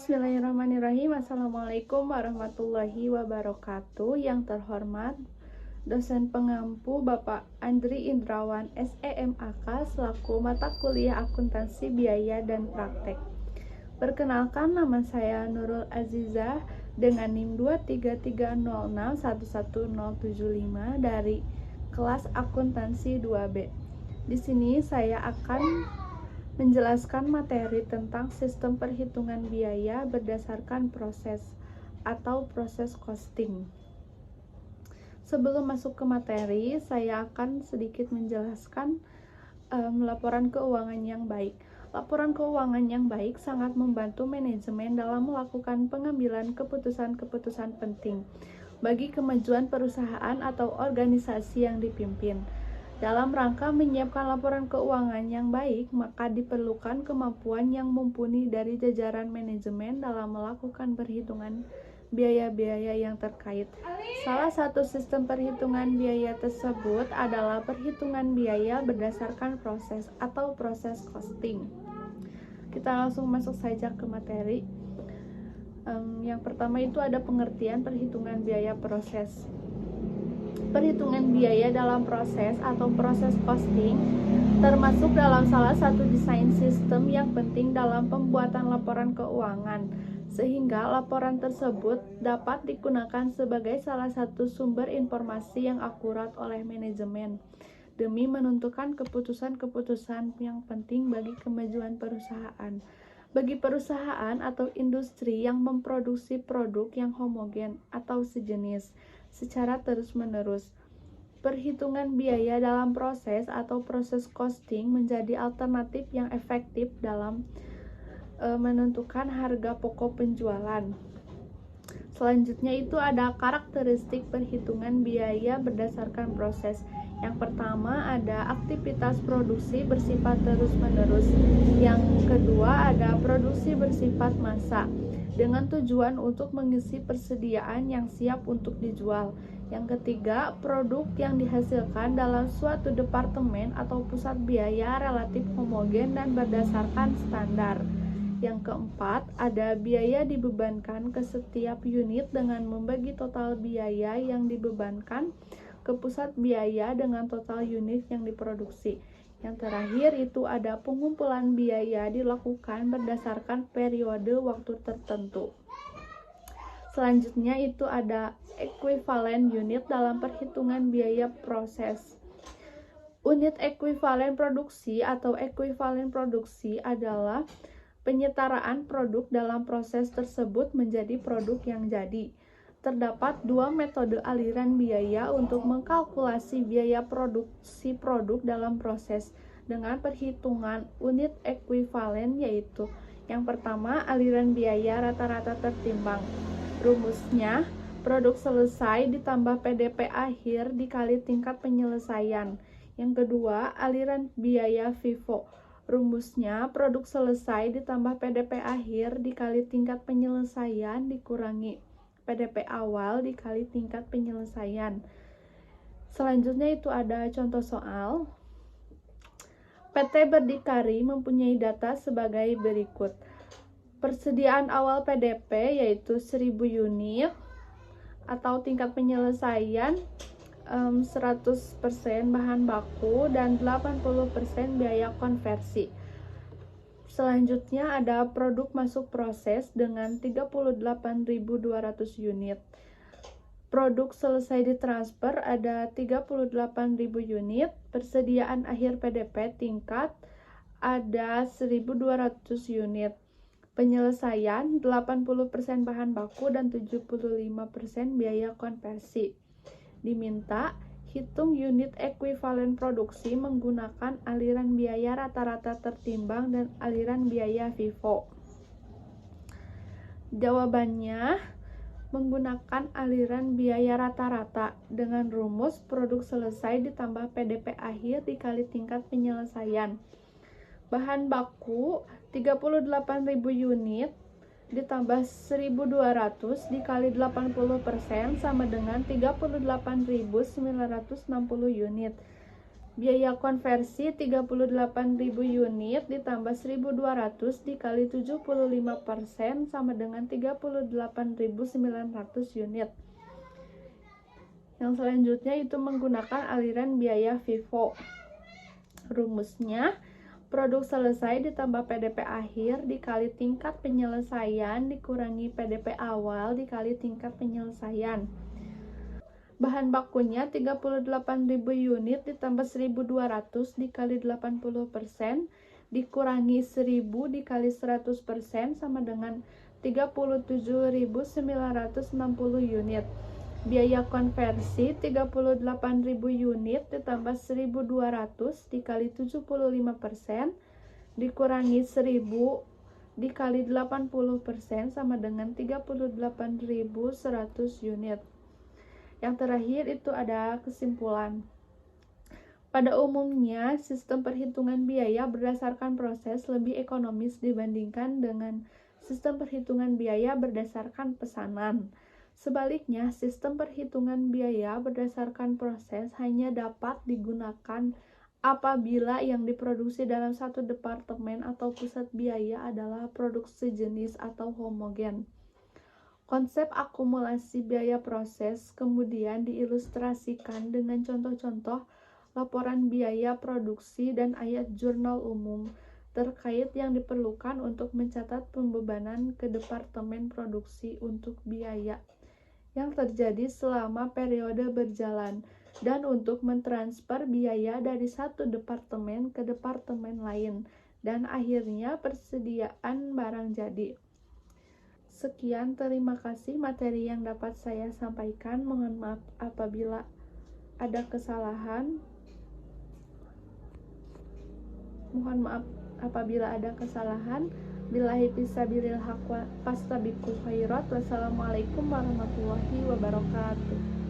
Bismillahirrahmanirrahim. Assalamualaikum warahmatullahi wabarakatuh. Yang terhormat dosen pengampu Bapak Andri Indrawan SEMAK selaku mata kuliah akuntansi biaya dan praktek. Perkenalkan, nama saya Nurul Azizah dengan NIM 23306111075 dari kelas akuntansi 2B. Di sini saya akan menjelaskan materi tentang sistem perhitungan biaya berdasarkan proses atau proses costing. Sebelum masuk ke materi, saya akan sedikit menjelaskan laporan keuangan yang baik. Laporan keuangan yang baik sangat membantu manajemen dalam melakukan pengambilan keputusan-keputusan penting bagi kemajuan perusahaan atau organisasi yang dipimpin. Dalam rangka menyiapkan laporan keuangan yang baik, maka diperlukan kemampuan yang mumpuni dari jajaran manajemen dalam melakukan perhitungan biaya-biaya yang terkait. Salah satu sistem perhitungan biaya tersebut adalah perhitungan biaya berdasarkan proses atau proses costing. Kita langsung masuk saja ke materi. Yang pertama itu ada pengertian perhitungan biaya proses. Perhitungan biaya dalam proses atau proses costing termasuk dalam salah satu desain sistem yang penting dalam pembuatan laporan keuangan, sehingga laporan tersebut dapat digunakan sebagai salah satu sumber informasi yang akurat oleh manajemen demi menentukan keputusan-keputusan yang penting bagi kemajuan perusahaan. Bagi perusahaan atau industri yang memproduksi produk yang homogen atau sejenis secara terus-menerus, perhitungan biaya dalam proses atau proses costing menjadi alternatif yang efektif dalam menentukan harga pokok penjualan. Selanjutnya itu ada karakteristik perhitungan biaya berdasarkan proses. Yang pertama ada aktivitas produksi bersifat terus-menerus. Yang kedua ada produksi bersifat massa dengan tujuan untuk mengisi persediaan yang siap untuk dijual. Yang ketiga, produk yang dihasilkan dalam suatu departemen atau pusat biaya relatif homogen dan berdasarkan standar. Yang keempat, ada biaya dibebankan ke setiap unit dengan membagi total biaya yang dibebankan ke pusat biaya dengan total unit yang diproduksi. Yang terakhir itu ada pengumpulan biaya dilakukan berdasarkan periode waktu tertentu. Selanjutnya itu ada ekuivalen unit dalam perhitungan biaya proses. Unit ekuivalen produksi atau ekuivalen produksi adalah penyetaraan produk dalam proses tersebut menjadi produk yang jadi. Terdapat dua metode aliran biaya untuk mengkalkulasi biaya produksi produk dalam proses dengan perhitungan unit ekuivalen, yaitu yang pertama aliran biaya rata-rata tertimbang. Rumusnya, produk selesai ditambah PDP akhir dikali tingkat penyelesaian. Yang kedua, aliran biaya FIFO. Rumusnya, produk selesai ditambah PDP akhir dikali tingkat penyelesaian dikurangi PDP awal dikali tingkat penyelesaian. Selanjutnya itu ada contoh soal. PT Berdikari mempunyai data sebagai berikut. Persediaan awal PDP yaitu 1000 unit atau tingkat penyelesaian 100% bahan baku dan 80% biaya konversi. Selanjutnya ada produk masuk proses dengan 38.200 unit. Produk selesai ditransfer ada 38.000 unit. Persediaan akhir PDP tingkat ada 1.200 unit. Penyelesaian 80% bahan baku dan 75% biaya konversi. Diminta hitung unit ekuivalen produksi menggunakan aliran biaya rata-rata tertimbang dan aliran biaya FIFO. Jawabannya menggunakan aliran biaya rata-rata dengan rumus produk selesai ditambah PDP akhir dikali tingkat penyelesaian. Bahan baku 38.000 unit ditambah 1.200 dikali 80% sama dengan 38.960 unit. Biaya konversi 38.000 unit ditambah 1.200 dikali 75% sama dengan 38.900 unit. Yang selanjutnya itu menggunakan aliran biaya FIFO. Rumusnya, produk selesai ditambah PDP akhir dikali tingkat penyelesaian dikurangi PDP awal dikali tingkat penyelesaian. Bahan bakunya 38.000 unit ditambah 1.200 dikali 80% dikurangi 1.000 dikali 100% sama dengan 37.960 unit. Biaya konversi 38.000 unit ditambah 1.200 dikali 75% dikurangi 1.000 dikali 80% sama dengan 38.100 unit. Yang terakhir itu ada kesimpulan. Pada umumnya, sistem perhitungan biaya berdasarkan proses lebih ekonomis dibandingkan dengan sistem perhitungan biaya berdasarkan pesanan. Sebaliknya, sistem perhitungan biaya berdasarkan proses hanya dapat digunakan apabila yang diproduksi dalam satu departemen atau pusat biaya adalah produk sejenis atau homogen. Konsep akumulasi biaya proses kemudian diilustrasikan dengan contoh-contoh laporan biaya produksi dan ayat jurnal umum terkait yang diperlukan untuk mencatat pembebanan ke departemen produksi untuk biaya yang terjadi selama periode berjalan dan untuk mentransfer biaya dari satu departemen ke departemen lain dan akhirnya persediaan barang jadi. Sekian, terima kasih materi yang dapat saya sampaikan. Mohon maaf apabila ada kesalahan. Billahi fisabilil haq wa fastabiqul khairat. Wassalamualaikum warahmatullahi wabarakatuh.